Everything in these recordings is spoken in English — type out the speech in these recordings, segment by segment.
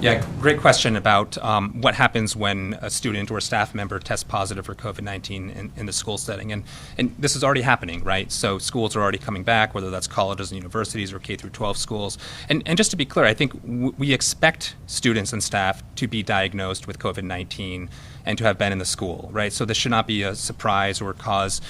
Yeah, great question about what happens when a student or a staff member tests positive for COVID-19 in the school setting. And this is already happening, right? So schools are already coming back, whether that's colleges and universities or K through 12 schools. And just to be clear, I think we expect students and staff to be diagnosed with COVID-19 and to have been in the school, right? So this should not be a surprise or cause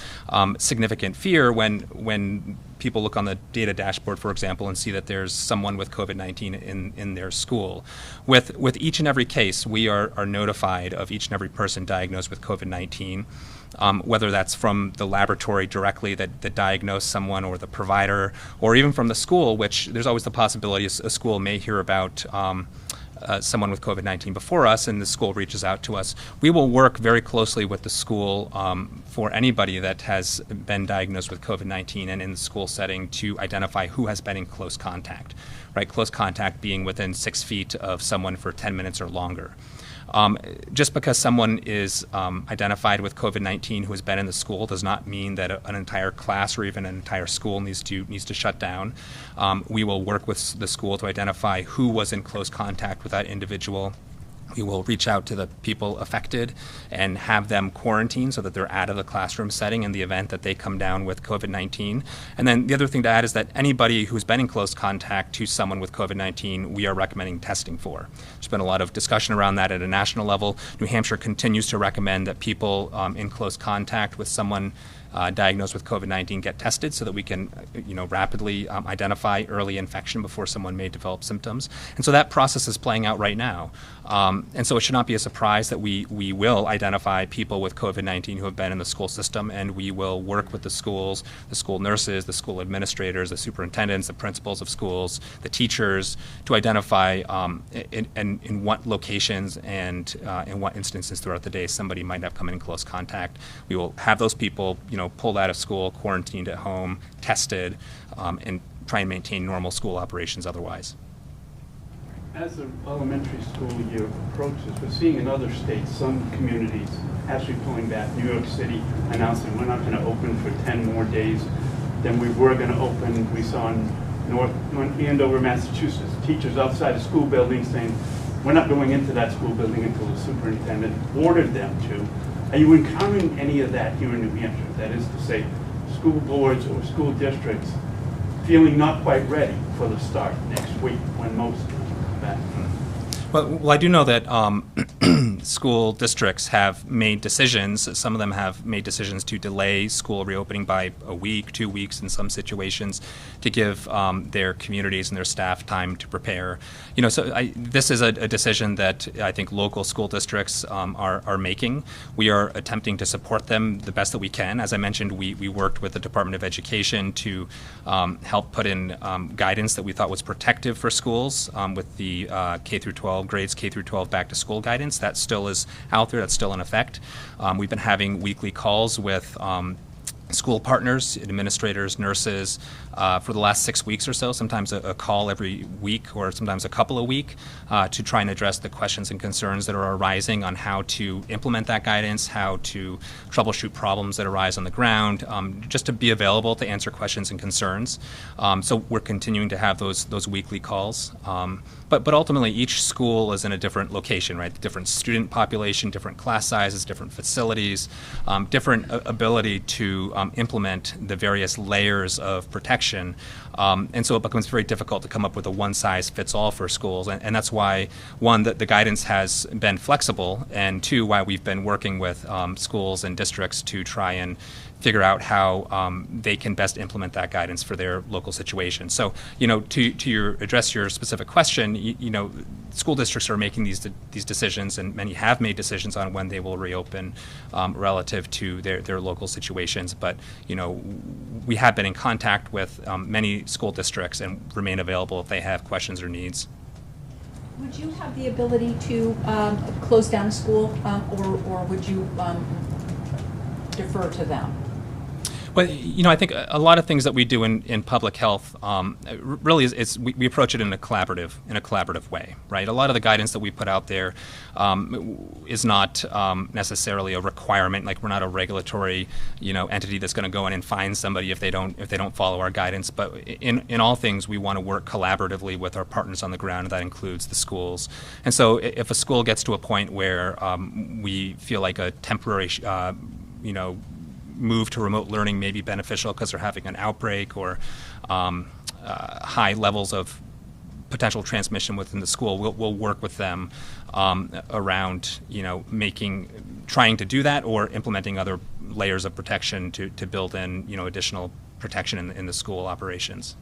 significant fear when people look on the data dashboard, for example, and see that there's someone with COVID-19 in their school. With each and every case, we are notified of each and every person diagnosed with COVID-19, whether that's from the laboratory directly that diagnosed someone, or the provider, or even from the school, which there's always the possibility a school may hear about someone with COVID-19 before us, and the school reaches out to us. We will work very closely with the school for anybody that has been diagnosed with COVID-19 and in the school setting to identify who has been in close contact, right? Close contact being within 6 feet of someone for 10 minutes or longer. Just because someone is identified with COVID-19 who has been in the school does not mean that an entire class or even an entire school needs to shut down. We will work with the school to identify who was in close contact with that individual. We will reach out to the people affected and have them quarantined so that they're out of the classroom setting in the event that they come down with COVID-19. And then the other thing to add is that anybody who's been in close contact to someone with COVID-19, we are recommending testing for. There's been a lot of discussion around that at a national level. New Hampshire continues to recommend that people in close contact with someone diagnosed with COVID-19 get tested so that we can rapidly identify early infection before someone may develop symptoms. And so that process is playing out right now. And so it should not be a surprise that we will identify people with COVID-19 who have been in the school system, and we will work with the schools, the school nurses, the school administrators, the superintendents, the principals of schools, the teachers, to identify in what locations and in what instances throughout the day somebody might have come in close contact. We will have those people, pulled out of school, quarantined at home, tested, and try and maintain normal school operations otherwise. As the elementary school year approaches, we're seeing in other states, some communities actually pulling back. New York City announcing we're not going to open for 10 more days than we were going to open. We saw in Andover, Massachusetts, teachers outside of school buildings saying, we're not going into that school building until the superintendent ordered them to. Are you encountering any of that here in New Hampshire? That is to say, school boards or school districts feeling not quite ready for the start next week when most come back? Well, I do know that school districts have made decisions. Some of them have made decisions to delay school reopening by a week, 2 weeks in some situations, to give their communities and their staff time to prepare. This is a decision that I think local school districts are making. We are attempting to support them the best that we can. As I mentioned, we worked with the Department of Education to help put in guidance that we thought was protective for schools with the K through 12 grades, K through 12 back to school guidance. That still is out there. That's still in effect. We've been having weekly calls with school partners, administrators, nurses, for the last 6 weeks or so, sometimes a call every week or sometimes a couple a week to try and address the questions and concerns that are arising on how to implement that guidance, how to troubleshoot problems that arise on the ground, just to be available to answer questions and concerns. So we're continuing to have those weekly calls. But ultimately, each school is in a different location, right? Different student population, different class sizes, different facilities, different ability to implement the various layers of protection. And so it becomes very difficult to come up with a one-size-fits-all for schools. And that's why, one, that the guidance has been flexible, and two, why we've been working with schools and districts to try and figure out how they can best implement that guidance for their local situation. So, to address your specific question, school districts are making these decisions, and many have made decisions on when they will reopen relative to their local situations. But we have been in contact with many school districts and remain available if they have questions or needs. Would you have the ability to close down a school, or would you defer to them? Well, I think a lot of things that we do in public health really we approach it in a collaborative way, right? A lot of the guidance that we put out there is not necessarily a requirement. Like, we're not a regulatory, entity that's going to go in and fine somebody if they don't follow our guidance. But in all things, we want to work collaboratively with our partners on the ground. That includes the schools. And so, if a school gets to a point where we feel like a temporary, move to remote learning may be beneficial because they're having an outbreak or high levels of potential transmission within the school, we'll work with them around, trying to do that or implementing other layers of protection to build in, additional protection in the school operations.